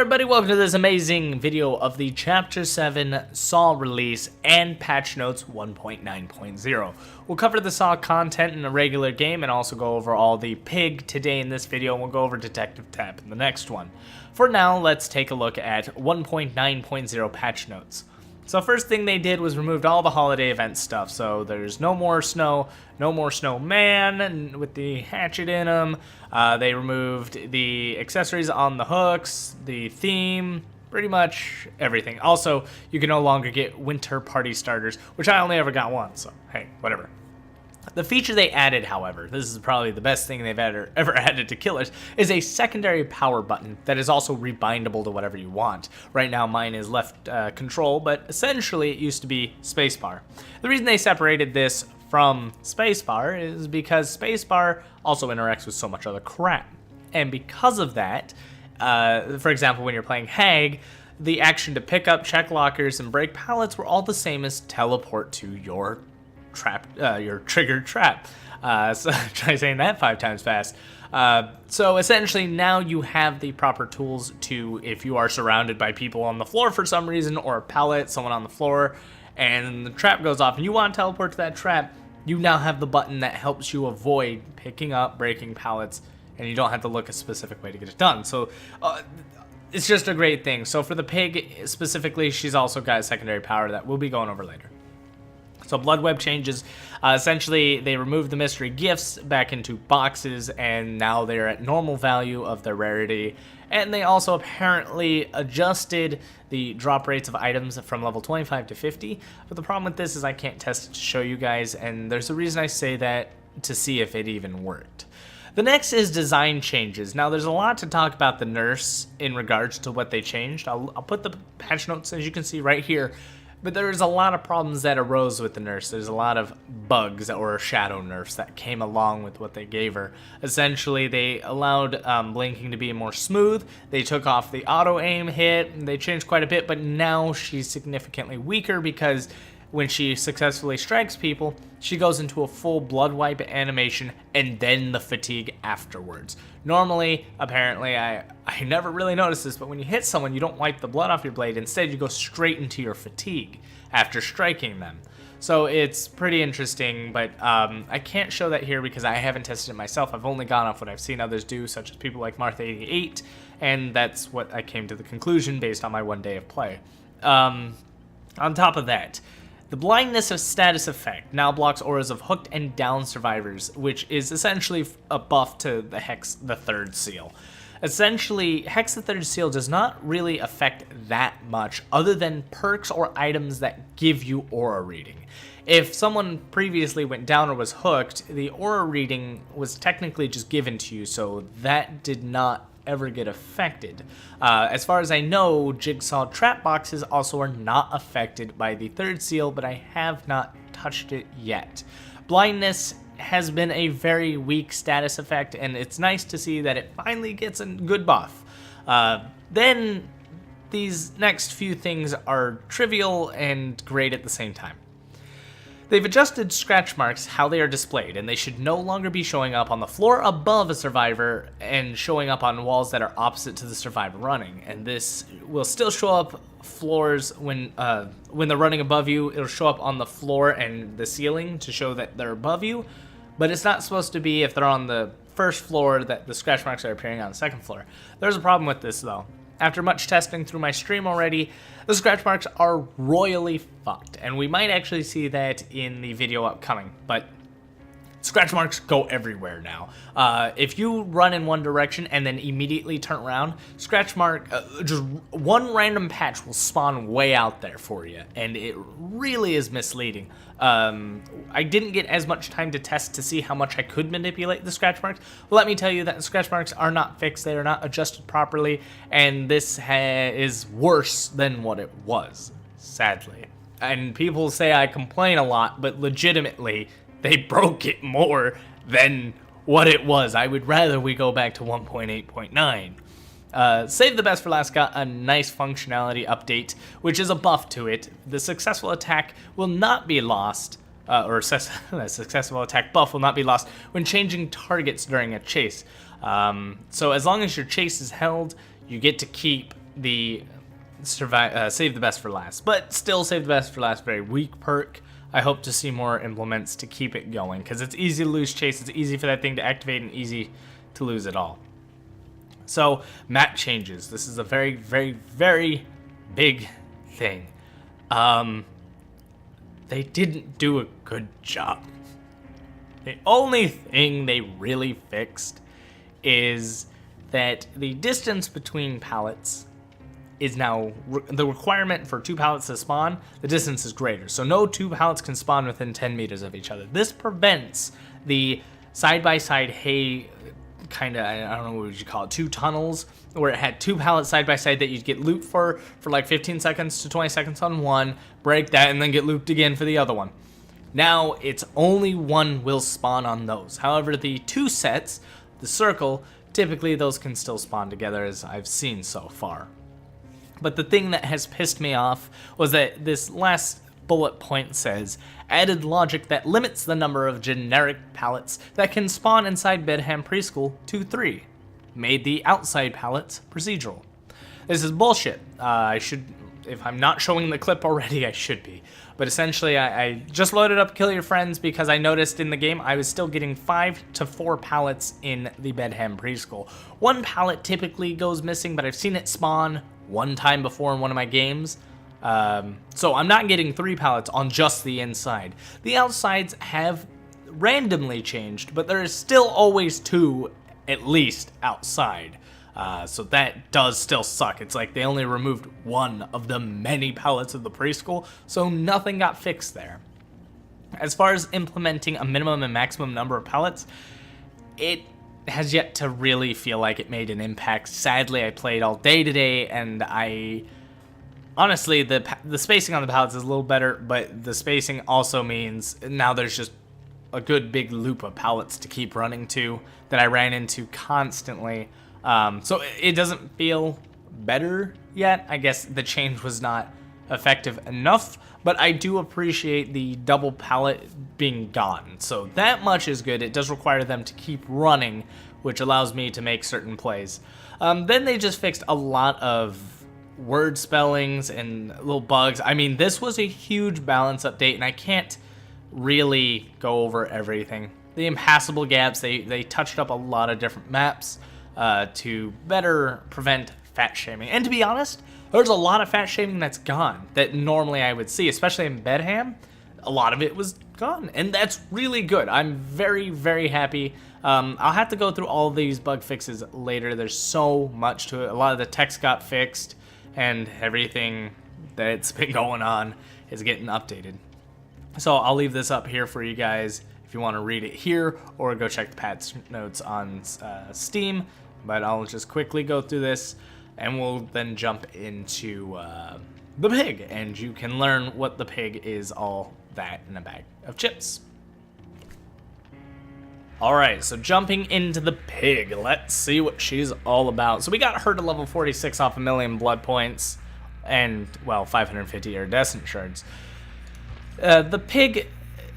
everybody, welcome to this amazing video of the Chapter 7 Saw release and patch notes 1.9.0. We'll cover the Saw content in a regular game and also go over all the pig today in this video, and we'll go over Detective Tap in the next one. For now, let's take a look at 1.9.0 patch notes. So first thing they did was removed all the holiday event stuff. So there's no more snow, no more snowman with the hatchet in them. They removed the accessories on the hooks, the theme, pretty much everything. Also, you can no longer get winter party starters, which I only ever got one, so hey, whatever. The feature they added, however, this is probably the best thing they've ever added to Killers, is a secondary power button that is also rebindable to whatever you want. Right now mine is left control, but essentially it used to be spacebar. The reason they separated this from spacebar is because spacebar also interacts with so much other crap. And because of that, for example, when you're playing Hag, the action to pick up, check lockers, and break pallets were all the same as teleport to your your triggered trap. So try saying that 5 times fast. So essentially now you have the proper tools to, if you are surrounded by people on the floor for some reason, or a pallet, someone on the floor, and the trap goes off and you want to teleport to that trap, you now have the button that helps you avoid picking up, breaking pallets, and you don't have to look a specific way to get it done. So it's just a great thing. So for the pig specifically, she's also got a secondary power that we'll be going over later. So blood web changes, essentially they removed the mystery gifts back into boxes, and now they're at normal value of their rarity. And they also apparently adjusted the drop rates of items from level 25 to 50. But the problem with this is I can't test it to show you guys, and there's a reason I say that, to see if it even worked. The next is design changes. Now there's a lot to talk about the nurse in regards to what they changed. I'll put the patch notes, as you can see right here. But there's a lot of problems that arose with the nurse. There's a lot of bugs or shadow nerfs that came along with what they gave her. Essentially, they allowed blinking to be more smooth. They took off the auto-aim hit. And they changed quite a bit, but now she's significantly weaker because when she successfully strikes people, she goes into a full blood wipe animation and then the fatigue afterwards. Normally, apparently, I never really noticed this, but when you hit someone, you don't wipe the blood off your blade. Instead, you go straight into your fatigue after striking them. So it's pretty interesting, but I can't show that here because I haven't tested it myself. I've only gone off what I've seen others do, such as people like Martha88, and that's what I came to the conclusion based on my 1 day of play. On top of that, the blindness of status effect now blocks auras of hooked and down survivors, which is essentially a buff to the Hex the Third Seal. Essentially, Hex the Third Seal does not really affect that much other than perks or items that give you aura reading. If someone previously went down or was hooked, the aura reading was technically just given to you, so that did not ever get affected. As far as I know, Jigsaw trap boxes also are not affected by the Third Seal, but I have not touched it yet. Blindness has been a very weak status effect, and it's nice to see that it finally gets a good buff. Then these next few things are trivial and great at the same time. They've adjusted scratch marks how they are displayed, and they should no longer be showing up on the floor above a survivor and showing up on walls that are opposite to the survivor running. And this will still show up floors when they're running above you. It'll show up on the floor and the ceiling to show that they're above you, but it's not supposed to be if they're on the first floor that the scratch marks are appearing on the second floor. There's a problem with this though. After much testing through my stream already, the scratch marks are royally fucked, and we might actually see that in the video upcoming, but scratch marks go everywhere now. If you run in one direction and then immediately turn around, scratch mark, just one random patch will spawn way out there for you, and it really is misleading. I didn't get as much time to test to see how much I could manipulate the scratch marks. Well, let me tell you that the scratch marks are not fixed, they are not adjusted properly, and this is worse than what it was, sadly. And people say I complain a lot, but legitimately, they broke it more than what it was. I would rather we go back to 1.8.9. Save the Best for Last got a nice functionality update, which is a buff to it. The successful attack will not be lost, the successful attack buff will not be lost when changing targets during a chase. So as long as your chase is held, you get to keep the save the best for last, but still save the best for last, very weak perk. I hope to see more implements to keep it going, because it's easy to lose chase, it's easy for that thing to activate, and easy to lose it all. So, map changes. This is a very, very, very big thing. They didn't do a good job. The only thing they really fixed is that the distance between pallets is now the requirement for 2 pallets to spawn. The distance is greater, so no 2 pallets can spawn within 10 meters of each other. This prevents the side-by-side hay kind of, I don't know what you call it, 2 tunnels, where it had 2 pallets side by side that you'd get loot for like 15 seconds to 20 seconds on one, break that, and then get looped again for the other one. Now it's only 1 will spawn on those. However, the 2 sets, the circle, typically those can still spawn together, as I've seen so far. But the thing that has pissed me off was that this last bullet point says, added logic that limits the number of generic pallets that can spawn inside Bedham Preschool to 3. Made the outside pallets procedural. This is bullshit. I should, if I'm not showing the clip already, I should be. But essentially, I just loaded up Kill Your Friends because I noticed in the game I was still getting 5 to 4 pallets in the Bedham Preschool. 1 pallet typically goes missing, but I've seen it spawn 1 time before in one of my games. So I'm not getting 3 pallets on just the inside. The outsides have randomly changed, but there is still always 2 at least outside. So that does still suck. It's like they only removed 1 of the many pallets of the preschool, so nothing got fixed there. As far as implementing a minimum and maximum number of pallets, it has yet to really feel like it made an impact. Sadly, I played all day today, and honestly, the spacing on the pallets is a little better, but the spacing also means now there's just a good big loop of pallets to keep running to that I ran into constantly. So it doesn't feel better yet. I guess the change was not effective enough, but I do appreciate the double pallet being gone. So that much is good. It does require them to keep running, which allows me to make certain plays. Then they just fixed a lot of word spellings and little bugs. I mean, this was a huge balance update, and I can't really go over everything. The impassable gaps, they touched up a lot of different maps to better prevent fat shaming. And to be honest, there's a lot of fat shaming that's gone that normally I would see, especially in Bedham. A lot of it was gone, and that's really good. I'm very, very happy. I'll have to go through all of these bug fixes later. There's so much to it. A lot of the text got fixed, and everything that's been going on is getting updated. So I'll leave this up here for you guys if you want to read it here, or go check the patch notes on Steam. But I'll just quickly go through this, and we'll then jump into the pig, and you can learn what the pig is all that in a bag of chips. Alright, so jumping into the pig, let's see what she's all about. So we got her to level 46 off 1,000,000 blood points, and, well, 550 iridescent shards. The pig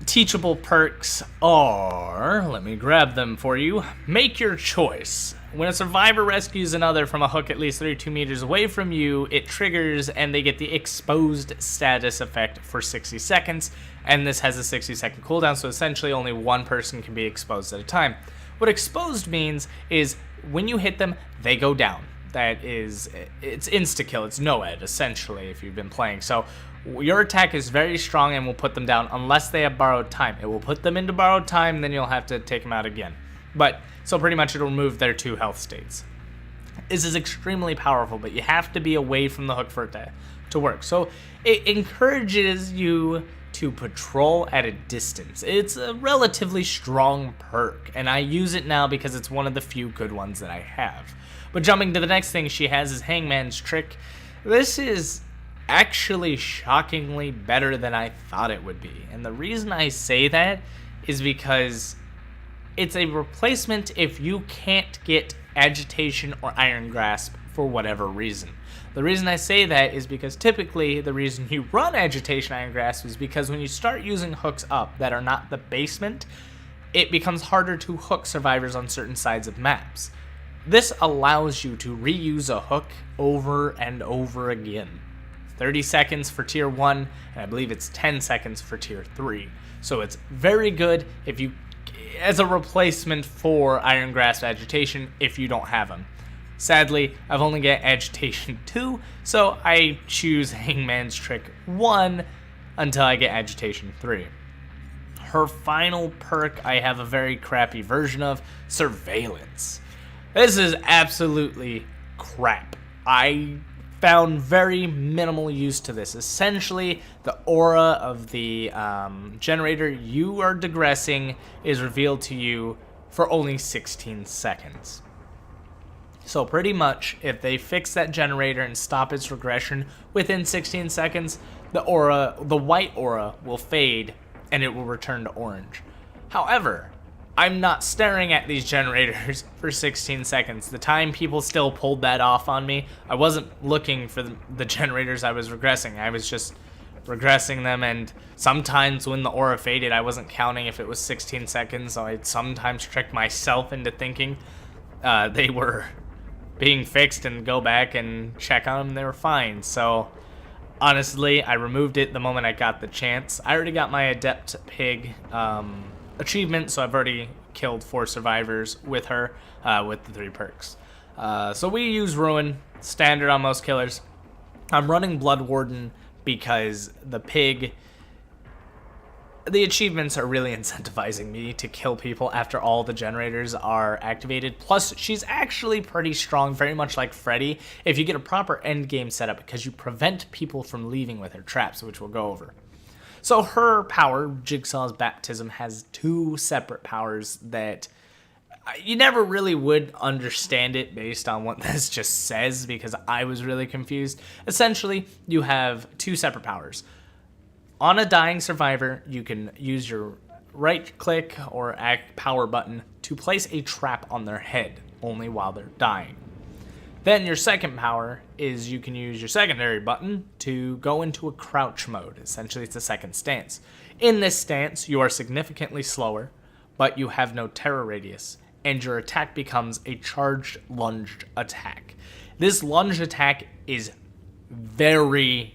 teachable perks are, let me grab them for you. Make your choice. When a survivor rescues another from a hook at least 32 meters away from you, it triggers and they get the exposed status effect for 60 seconds. And this has a 60-second cooldown, so essentially only 1 person can be exposed at a time. What exposed means is when you hit them, they go down. That is, it's insta-kill, it's no-ed, essentially, if you've been playing. So your attack is very strong and will put them down unless they have borrowed time. It will put them into borrowed time, then you'll have to take them out again. But, so pretty much it'll remove their 2 health states. This is extremely powerful, but you have to be away from the hook for it to work. So it encourages you to patrol at a distance. It's a relatively strong perk, and I use it now because it's one of the few good ones that I have. But jumping to the next thing she has is Hangman's Trick. This is actually shockingly better than I thought it would be. And the reason I say that is because it's a replacement if you can't get Agitation or Iron Grasp for whatever reason. The reason I say that is because typically the reason you run Agitation Iron Grasp is because when you start using hooks up that are not the basement, it becomes harder to hook survivors on certain sides of maps. This allows you to reuse a hook over and over again. 30 seconds for tier 1, and I believe it's 10 seconds for tier 3. So it's very good if you, as a replacement for Iron Grasp Agitation if you don't have them. Sadly, I've only got Agitation 2, so I choose Hangman's Trick 1 until I get Agitation 3. Her final perk I have a very crappy version of, Surveillance. This is absolutely crap. I found very minimal use to this. Essentially, the aura of the generator you are digressing is revealed to you for only 16 seconds. So pretty much, if they fix that generator and stop its regression within 16 seconds, the white aura will fade and it will return to orange. However, I'm not staring at these generators for 16 seconds. The time people still pulled that off on me, I wasn't looking for the generators I was regressing. I was just regressing them, and sometimes when the aura faded, I wasn't counting if it was 16 seconds, so I'd sometimes trick myself into thinking they were being fixed and go back and check on them, and they were fine. So honestly, I removed it the moment I got the chance. I already got my Adept Pig achievement, so I've already killed 4 survivors with her with the 3 perks. So we use Ruin, standard on most killers. I'm running Blood Warden because the pig, the achievements are really incentivizing me to kill people after all the generators are activated. Plus, she's actually pretty strong, very much like Freddy, if you get a proper end game setup, because you prevent people from leaving with her traps, which we'll go over. So her power, Jigsaw's Baptism, has 2 separate powers that you never really would understand it based on what this just says, because I was really confused. Essentially, you have 2 separate powers. On a dying survivor, you can use your right click or power button to place a trap on their head, only while they're dying. Then your second power is you can use your secondary button to go into a crouch mode. Essentially, it's a second stance. In this stance, you are significantly slower, but you have no terror radius, and your attack becomes a charged lunged attack. This lunge attack is very,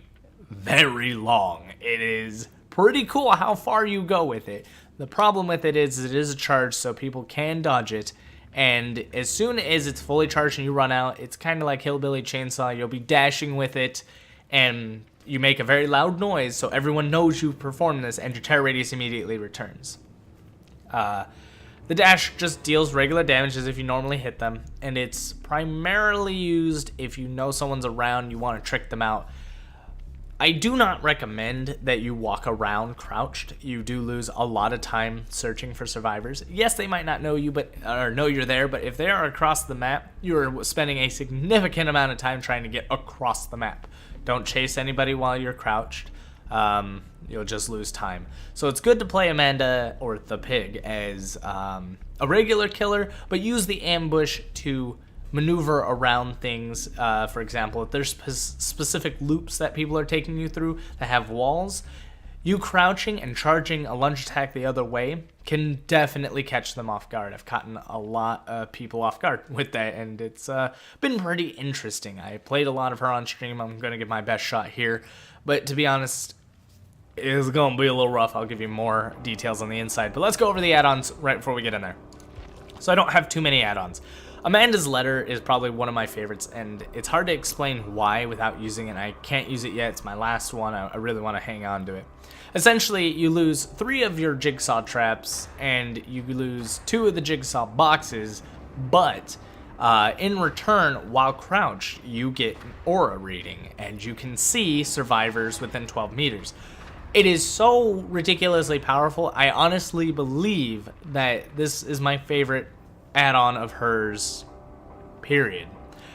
very long. It is pretty cool how far you go with it. The problem with it is it is a charge, so people can dodge it. And as soon as it's fully charged and you run out, it's kind of like Hillbilly Chainsaw. You'll be dashing with it, and you make a very loud noise, so everyone knows you've performed this, and your terror radius immediately returns. The dash just deals regular damage as if you normally hit them, and it's primarily used if you know someone's around, you want to trick them out. I do not recommend that you walk around crouched. You do lose a lot of time searching for survivors. Yes, they might not know you, or know you're there, but if they are across the map, you're spending a significant amount of time trying to get across the map. Don't chase anybody while you're crouched. You'll just lose time. So it's good to play Amanda, or the pig, as a regular killer, but use the ambush to maneuver around things. For example, if there's specific loops that people are taking you through that have walls, you crouching and charging a lunge attack the other way can definitely catch them off guard. I've gotten a lot of people off guard with that, and it's been pretty interesting. I played a lot of her on stream. I'm going to give my best shot here, but to be honest, it's going to be a little rough. I'll give you more details on the inside, but let's go over the add-ons right before we get in there. So I don't have too many add-ons. Amanda's Letter is probably one of my favorites, and it's hard to explain why without using it. I can't use it yet. It's my last one. I really want to hang on to it. Essentially, you lose 3 of your Jigsaw traps, and you lose 2 of the Jigsaw boxes, but in return, while crouched, you get an aura reading, and you can see survivors within 12 meters. It is so ridiculously powerful. I honestly believe that this is my favorite add-on of hers, period.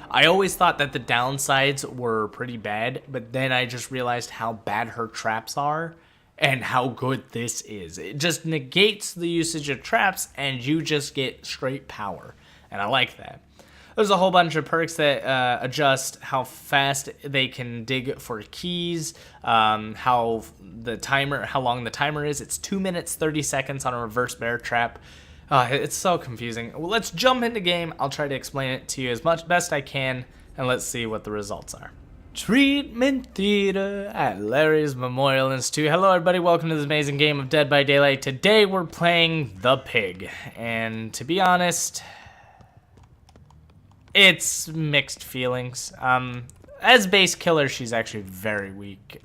I always thought that the downsides were pretty bad, but then I just realized how bad her traps are and how good this is. It just negates the usage of traps, and you just get straight power, and I like that. There's a whole bunch of perks that adjust how fast they can dig for keys, how long the timer is. It's 2 minutes 30 seconds on a reverse bear trap. It's so confusing. Well, let's jump into game. I'll try to explain it to you as best I can, and let's see what the results are. Treatment Theater at Larry's Memorial Institute. Hello everybody, welcome to this amazing game of Dead by Daylight. Today we're playing the pig, and to be honest, it's mixed feelings. As base killer, she's actually very weak.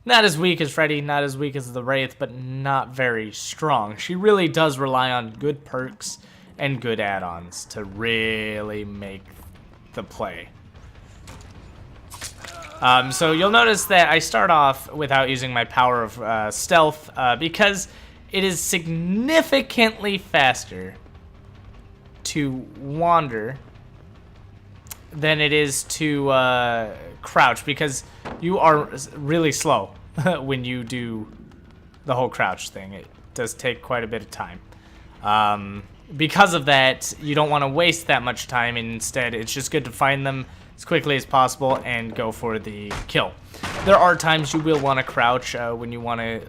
Not as weak as Freddy, not as weak as the Wraith, but not very strong. She really does rely on good perks and good add-ons to really make the play. So you'll notice that I start off without using my power of stealth because it is significantly faster to wander than it is to crouch, because you are really slow when you do the whole crouch thing. It does take quite a bit of time. Because of that, you don't want to waste that much time, and instead it's just good to find them as quickly as possible and go for the kill. There are times you will want to crouch when you want to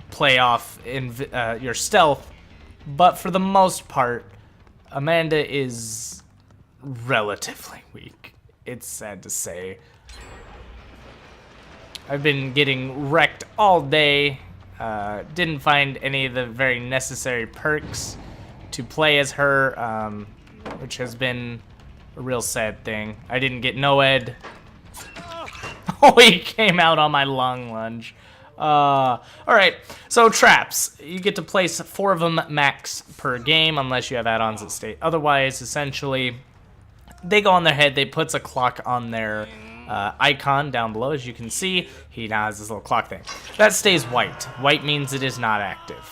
play off in your stealth, but for the most part, Amanda is relatively weak. It's sad to say. I've been getting wrecked all day. Didn't find any of the very necessary perks to play as her, which has been a real sad thing. I didn't get Noed. Oh, he came out on my long lunge. Alright, so traps. You get to place 4 of them max per game unless you have add-ons that state otherwise. Essentially, they go on their head. They puts a clock on their icon down below. As you can see, he now has this little clock thing. That stays white. White means it is not active.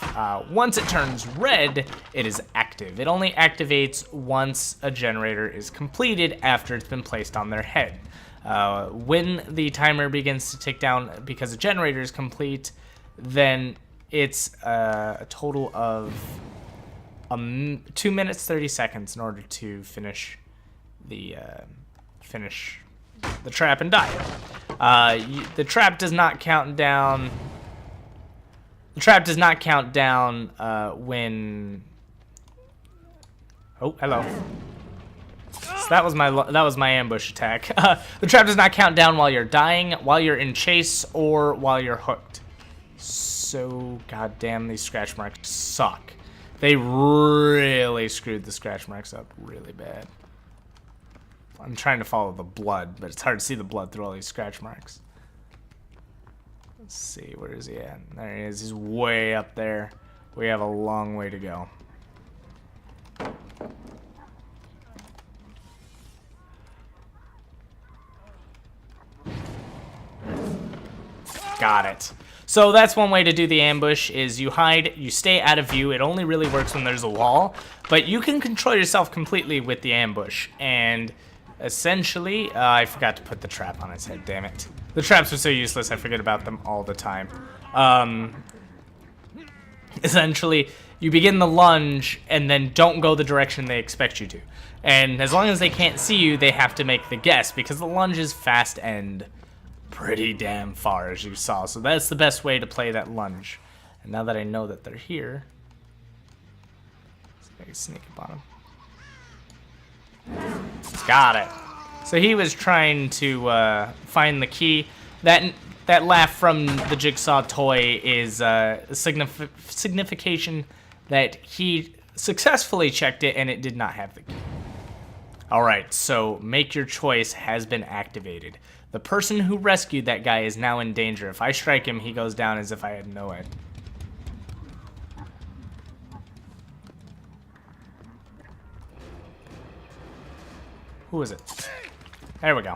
Once it turns red, it is active. It only activates once a generator is completed after it's been placed on their head. When the timer begins to tick down because a generator is complete, then it's a total of 2 minutes 30 seconds in order to finish the trap and die. The trap does not count down. The trap does not count down when. Oh, hello. So that was my ambush attack. The trap does not count down while you're dying, while you're in chase, or while you're hooked. So goddamn, these scratch marks suck. They really screwed the scratch marks up really bad. I'm trying to follow the blood, but it's hard to see the blood through all these scratch marks. Let's see, where is he at? There he is. He's way up there. We have a long way to go. Got it. So that's one way to do the ambush, is you hide, you stay out of view. It only really works when there's a wall, but you can control yourself completely with the ambush. And essentially, I forgot to put the trap on his head, damn it. The traps are so useless, I forget about them all the time. Essentially, you begin the lunge and then don't go the direction they expect you to. And as long as they can't see you, they have to make the guess, because the lunge is fast and pretty damn far, as you saw. So that's the best way to play that lunge. And now that I know that they're here, I can sneak up on them. Got it. So he was trying to find the key. That laugh from the Jigsaw toy is signification that he successfully checked it and it did not have the key. Alright, so make your choice has been activated. The person who rescued that guy is now in danger. If I strike him, he goes down as if I had no head. Who is it? There we go.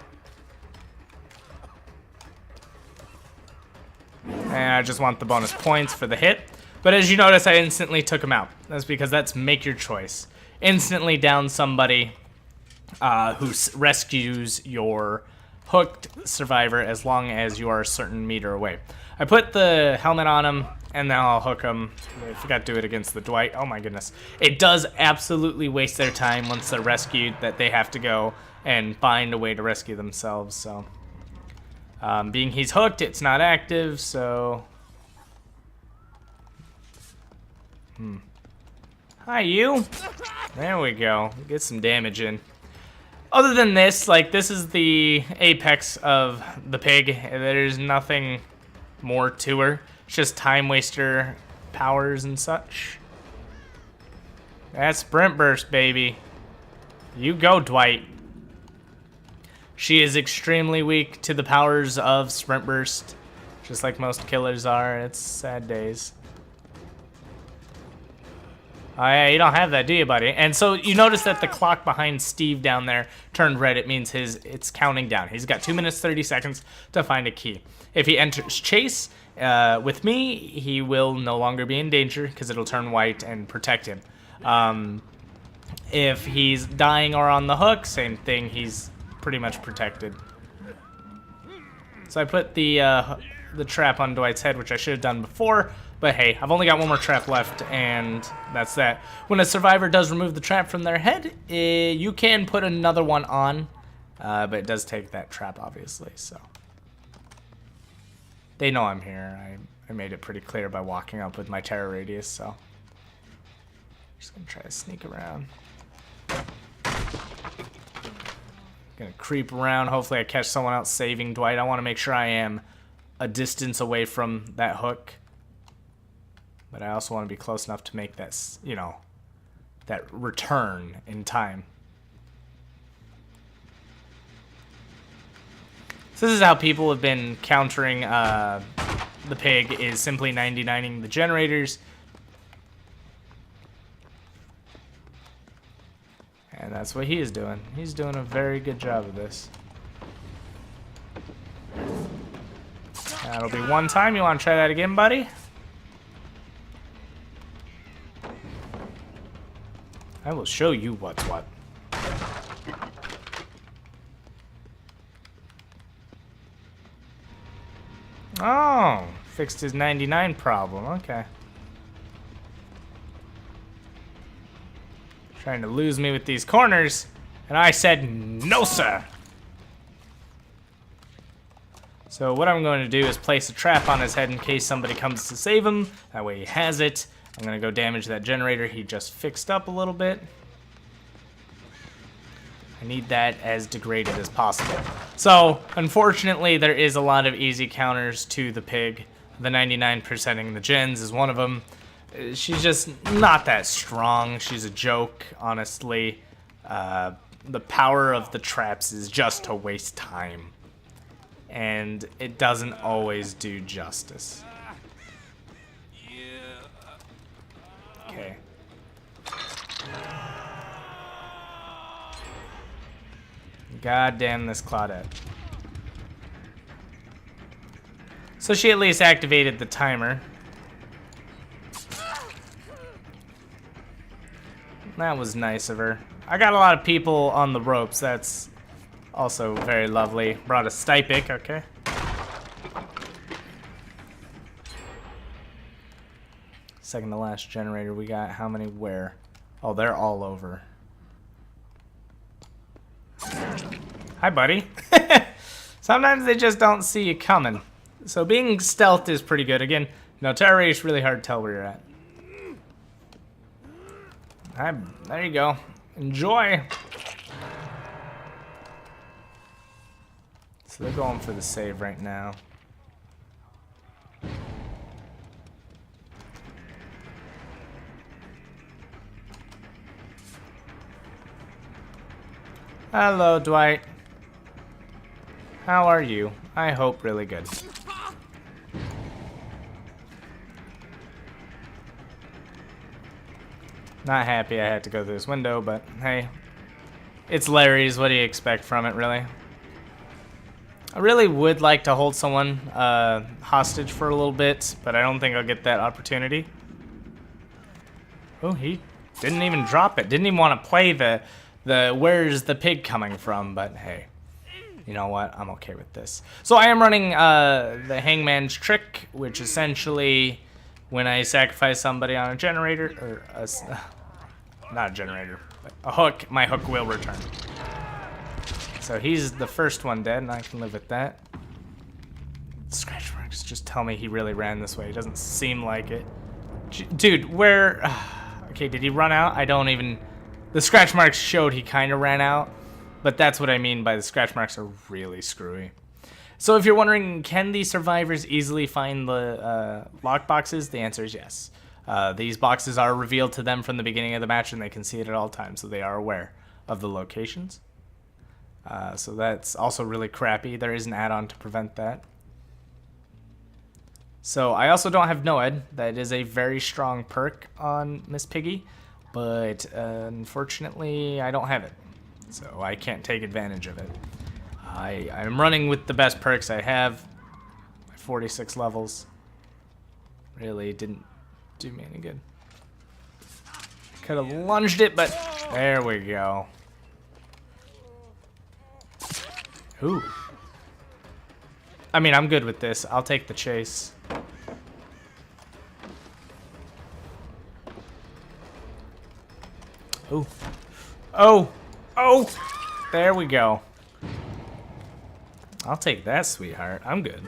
And I just want the bonus points for the hit. But as you notice, I instantly took him out. That's because that's make your choice. Instantly down somebody who rescues your hooked survivor as long as you are a certain meter away. I put the helmet on him, and now I'll hook him. I forgot to do it against the Dwight. Oh my goodness. It does absolutely waste their time once they're rescued, that they have to go and find a way to rescue themselves. So, being he's hooked, it's not active, so... Hi, you. There we go. Get some damage in. Other than this, like, this is the apex of the pig. There's nothing more to her. It's just time waster powers and such. That's sprint burst, baby. You go, Dwight. She is extremely weak to the powers of sprint burst, just like most killers are. It's sad days. Oh yeah, you don't have that, do you, buddy? And so you notice that the clock behind Steve down there turned red. It means it's counting down. He's got 2 minutes 30 seconds to find a key. If he enters chase with me, he will no longer be in danger because it'll turn white and protect him. If he's dying or on the hook, same thing. He's pretty much protected. So I put the trap on Dwight's head, which I should have done before. But hey, I've only got one more trap left, and that's that. When a survivor does remove the trap from their head, you can put another one on, but it does take that trap, obviously, so. They know I'm here. I made it pretty clear by walking up with my terror radius, so. Just gonna try to sneak around. Gonna creep around. Hopefully I catch someone else saving Dwight. I want to make sure I am a distance away from that hook. But I also want to be close enough to make that, you know, that return in time. So this is how people have been countering the pig, is simply 99ing the generators. And that's what he is doing. He's doing a very good job of this. That'll be one time. You want to try that again, buddy? I will show you what's what. Oh, fixed his 99 problem. Okay. Trying to lose me with these corners, and I said no, sir. So what I'm going to do is place a trap on his head in case somebody comes to save him. That way he has it. I'm going to go damage that generator he just fixed up a little bit. I need that as degraded as possible. So, unfortunately, there is a lot of easy counters to the pig. The 99%ing the gens is one of them. She's just not that strong. She's a joke, honestly. The power of the traps is just to waste time. And it doesn't always do justice. Okay. God damn this Claudette. So she at least activated the timer. That was nice of her. I got a lot of people on the ropes. That's also very lovely. Brought a Stypic, okay. Second to last generator we got. How many where? Oh, they're all over. Hi, buddy. Sometimes they just don't see you coming. So being stealthed is pretty good. Again, no, terror rate is really hard to tell where you're at. There you go. Enjoy. So they're going for the save right now. Hello, Dwight. How are you? I hope really good. Not happy I had to go through this window, but hey. It's Larry's. What do you expect from it, really? I really would like to hold someone hostage for a little bit, but I don't think I'll get that opportunity. Oh, he didn't even drop it. Didn't even want to play the where's the pig coming from, but hey. You know what? I'm okay with this. So I am running the hangman's trick, which essentially when I sacrifice somebody on a generator, or not a generator, but a hook, my hook will return. So he's the first one dead, and I can live with that. Scratch marks just tell me he really ran this way. It doesn't seem like it. Dude, where... I Okay, did he run out? I don't even... The scratch marks showed he kind of ran out, but that's what I mean by the scratch marks are really screwy. So if you're wondering, can the survivors easily find the lock boxes? The answer is yes. These boxes are revealed to them from the beginning of the match, and they can see it at all times, so they are aware of the locations. So that's also really crappy. There is an add-on to prevent that. So I also don't have NOED. That is a very strong perk on Miss Piggy, but unfortunately I don't have it, so I can't take advantage of it. I'm running with the best perks I have. My 46 levels really didn't do me any good. Could have lunged it, but there we go. Ooh. I mean, I'm good with this. I'll take the chase. Ooh. Oh. Oh. There we go. I'll take that, sweetheart. I'm good.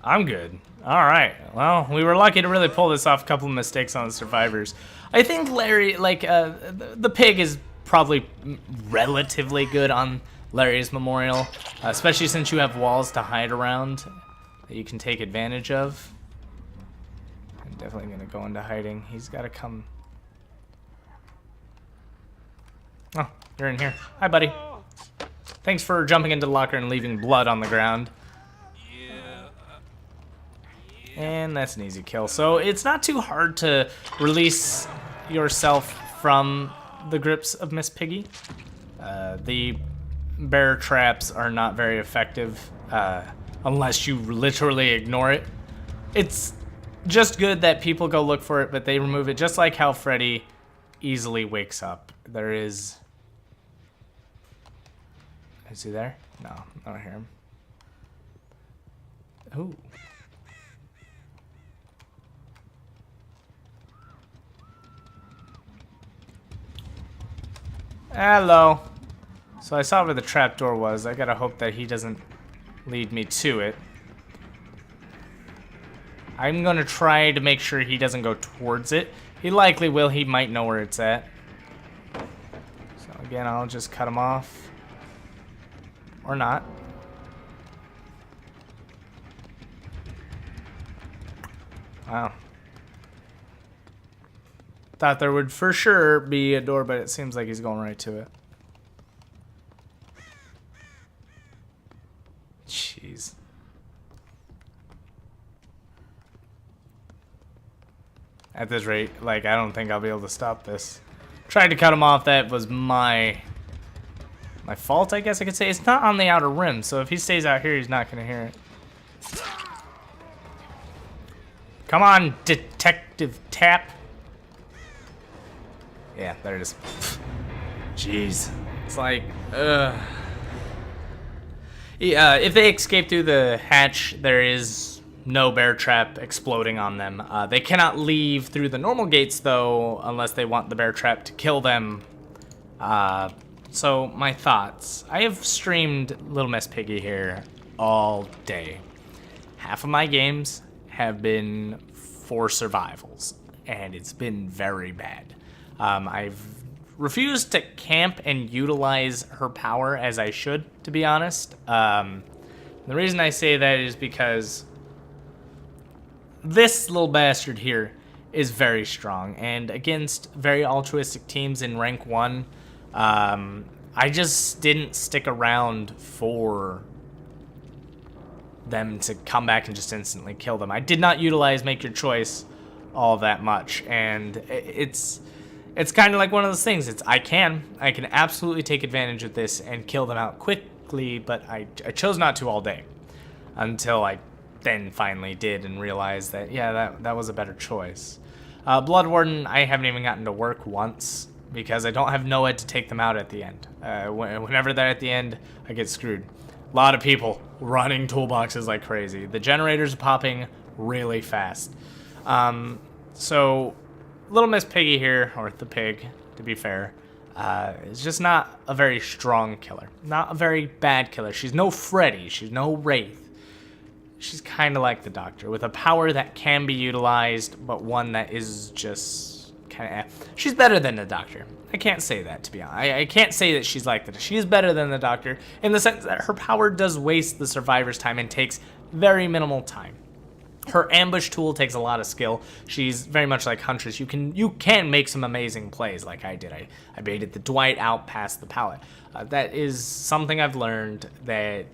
I'm good. All right. Well, we were lucky to really pull this off. A couple of mistakes on the survivors. I think Larry, like, the pig is probably relatively good on Larry's Memorial, especially since you have walls to hide around that you can take advantage of. I'm definitely going to go into hiding. He's got to come. Oh, you're in here. Hi, buddy. Thanks for jumping into the locker and leaving blood on the ground. And that's an easy kill. So it's not too hard to release yourself from the grips of Miss Piggy. The bear traps are not very effective unless you literally ignore it. It's just good that people go look for it, but they remove it, just like how Freddy easily wakes up. There is... Is he there? No, I don't hear him. Ooh. Hello. So I saw where the trapdoor was. I gotta hope that he doesn't lead me to it. I'm gonna try to make sure he doesn't go towards it. He likely will. He might know where it's at. So again, I'll just cut him off. Or not. Wow. Thought there would for sure be a door, but it seems like he's going right to it. Jeez. At this rate, like, I don't think I'll be able to stop this. Tried to cut him off. That was my fault, I guess I could say. It's not on the outer rim, so if he stays out here, he's not going to hear it. Come on, Detective Tap. Yeah, there it is. Jeez. It's like, ugh. Yeah, if they escape through the hatch, there is no bear trap exploding on them. They cannot leave through the normal gates, though, unless they want the bear trap to kill them. So, my thoughts. I have streamed Little Miss Piggy here all day. Half of my games have been for survivals, and it's been very bad. I've refused to camp and utilize her power as I should, to be honest. The reason I say that is because this little bastard here is very strong, and against very altruistic teams in rank 1, I just didn't stick around for them to come back and just instantly kill them. I did not utilize Make Your Choice all that much, and it's kind of like one of those things. I can absolutely take advantage of this and kill them out quickly, but I chose not to all day until I then finally did and realized that, yeah, that was a better choice. Blood Warden, I haven't even gotten to work once because I don't have NOED to take them out at the end. Whenever they're at the end, I get screwed. A lot of people running toolboxes like crazy. The generators are popping really fast. So Little Miss Piggy here, or the pig, to be fair, is just not a very strong killer. Not a very bad killer. She's no Freddy. She's no Wraith. She's kind of like the Doctor, with a power that can be utilized, but one that is just kind of, she's better than the Doctor. I can't say that, to be honest. I can't say that she's like that. She is better than the Doctor in the sense that her power does waste the survivor's time and takes very minimal time. Her ambush tool takes a lot of skill. She's very much like Huntress. You can make some amazing plays like I did. I baited the Dwight out past the pallet. That is something I've learned, that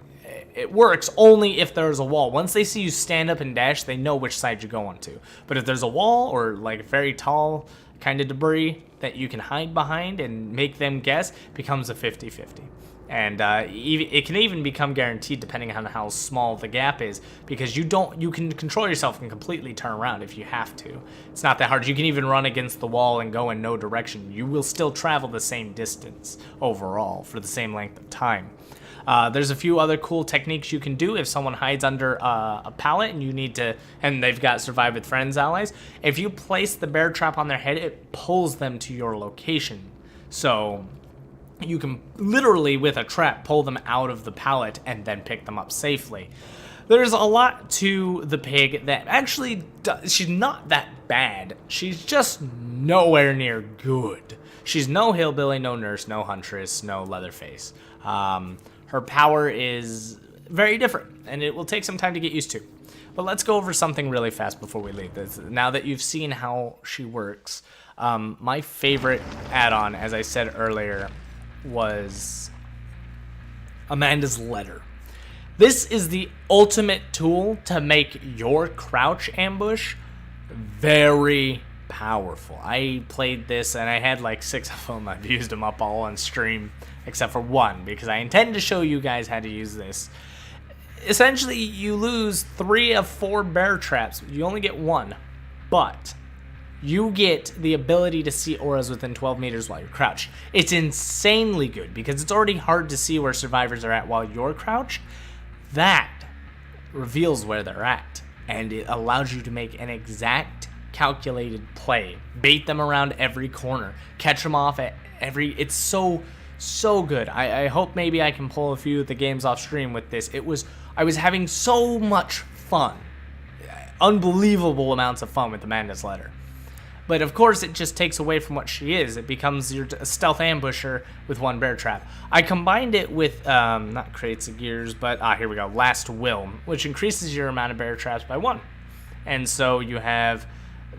it works only if there's a wall. Once they see you stand up and dash, they know which side you're going to. But if there's a wall or like very tall kind of debris that you can hide behind and make them guess, it becomes a 50-50. And it can even become guaranteed depending on how small the gap is, because you can control yourself and completely turn around if you have to. It's not that hard. You can even run against the wall and go in no direction. You will still travel the same distance overall for the same length of time. There's a few other cool techniques you can do if someone hides under a pallet and you need to, and they've got survive with friends allies. If you place the bear trap on their head, it pulls them to your location. So you can literally, with a trap, pull them out of the pallet and then pick them up safely. There's a lot to the pig that actually she's not that bad. She's just nowhere near good. She's no hillbilly, no nurse, no huntress, no Leatherface. Her power is very different, and it will take some time to get used to. But let's go over something really fast before we leave this. Now that you've seen how she works, my favorite add-on, as I said earlier, was Amanda's Letter. This is the ultimate tool to make your crouch ambush very powerful. I played this and I had like 6 of them. I've used them up all on stream except for one because I intend to show you guys how to use this. Essentially, you lose 3 of 4 bear traps. You only get 1, but you get the ability to see auras within 12 meters while you're crouched. It's insanely good because it's already hard to see where survivors are at while you're crouched. That reveals where they're at, and it allows you to make an exact calculated play. Bait them around every corner. Catch them off at every... It's so good. I hope maybe I can pull a few of the games off stream with this. I was having so much fun. Unbelievable amounts of fun with Amanda's Letter. But of course, it just takes away from what she is. It becomes your stealth ambusher with 1 bear trap. I combined it with, not Crates of Gears, but, here we go, Last Will, which increases your amount of bear traps by 1. And so you have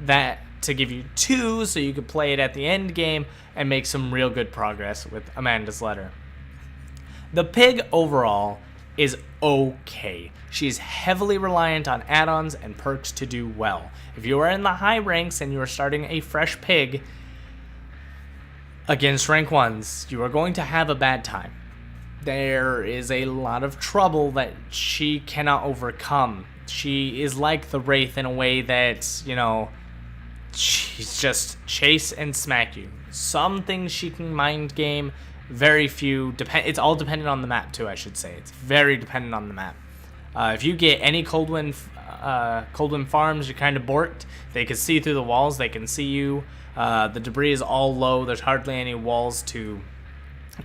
that to give you 2, so you could play it at the end game and make some real good progress with Amanda's Letter. The pig overall is okay. She's heavily reliant on add-ons and perks to do well. If you are in the high ranks and you are starting a fresh pig against rank 1s, you are going to have a bad time. There is a lot of trouble that she cannot overcome. She is like the Wraith in a way that, you know, she's just chase and smack you. Some things she can mind game, very few. It's all dependent on the map too, I should say. It's very dependent on the map. If you get any Coldwind farms, you're kind of borked. They can see through the walls. They can see you. The debris is all low. There's hardly any walls to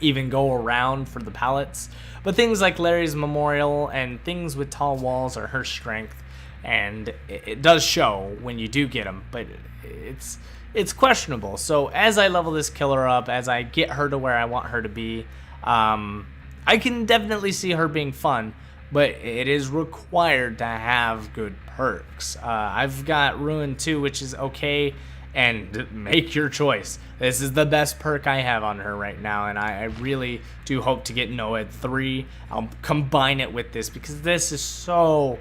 even go around for the pallets. But things like Larry's Memorial and things with tall walls are her strength. And it does show when you do get them. But it's questionable. So as I level this killer up, as I get her to where I want her to be, I can definitely see her being fun. But it is required to have good perks. I've got Ruin 2, which is okay, and make your choice. This is the best perk I have on her right now, and I really do hope to get Noed 3. I'll combine it with this, because this is so...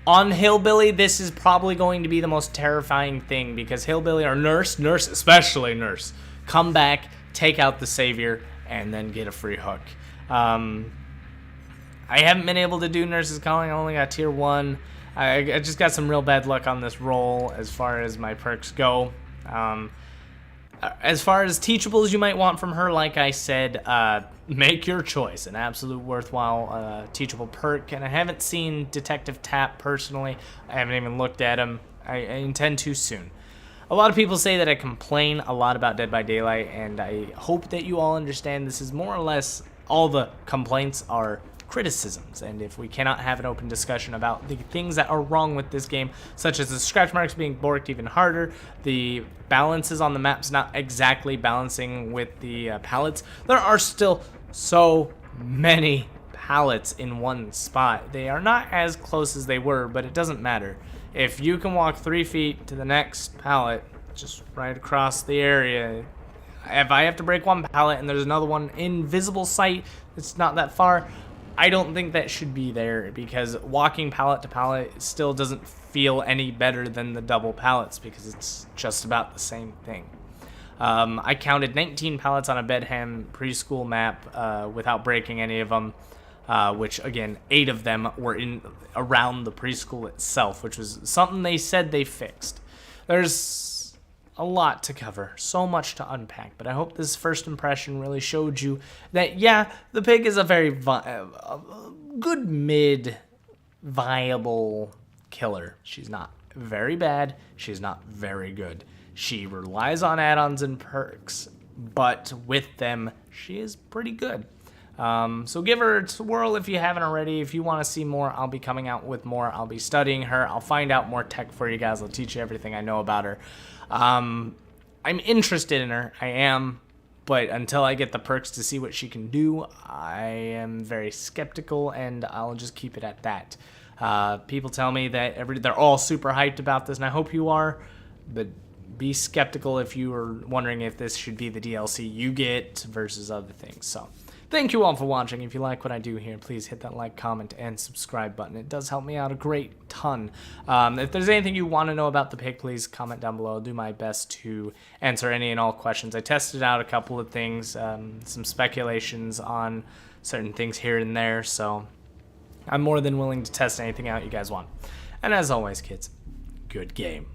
On Hillbilly, this is probably going to be the most terrifying thing, because Hillbilly or Nurse, especially Nurse, come back, take out the Savior, and then get a free hook. I haven't been able to do Nurse's Calling. I only got tier 1. I just got some real bad luck on this roll as far as my perks go. As far as teachables you might want from her, like I said, make your choice. An absolute worthwhile teachable perk. And I haven't seen Detective Tap personally. I haven't even looked at him. I intend to soon. A lot of people say that I complain a lot about Dead by Daylight, and I hope that you all understand this is more or less all the complaints are criticisms. And if we cannot have an open discussion about the things that are wrong with this game, such as the scratch marks being borked even harder, the balances on the maps not exactly balancing with the pallets, there are still so many pallets in one spot. They are not as close as they were, but it doesn't matter. If you can walk 3 feet to the next pallet, just right across the area, if I have to break one pallet and there's another one in visible sight, it's not that far, I don't think that should be there, because walking pallet to pallet still doesn't feel any better than the double pallets, because it's just about the same thing. I counted 19 pallets on a Bedham preschool map without breaking any of them, which again, 8 of them were in around the preschool itself, which was something they said they fixed. There's a lot to cover, so much to unpack, but I hope this first impression really showed you that, yeah, the pig is a very good mid viable killer. She's not very bad, she's not very good. She relies on add-ons and perks, but with them, she is pretty good. So give her a whirl if you haven't already. If you want to see more, I'll be coming out with more. I'll be studying her. I'll find out more tech for you guys. I'll teach you everything I know about her. I'm interested in her. I am. But until I get the perks to see what she can do, I am very skeptical, and I'll just keep it at that. People tell me that they're all super hyped about this, and I hope you are. But be skeptical if you are wondering if this should be the DLC you get versus other things. So thank you all for watching. If you like what I do here, please hit that like, comment, and subscribe button. It does help me out a great ton. If there's anything you want to know about the pig, please comment down below. I'll do my best to answer any and all questions. I tested out a couple of things, some speculations on certain things here and there, so I'm more than willing to test anything out you guys want. And as always, kids, good game.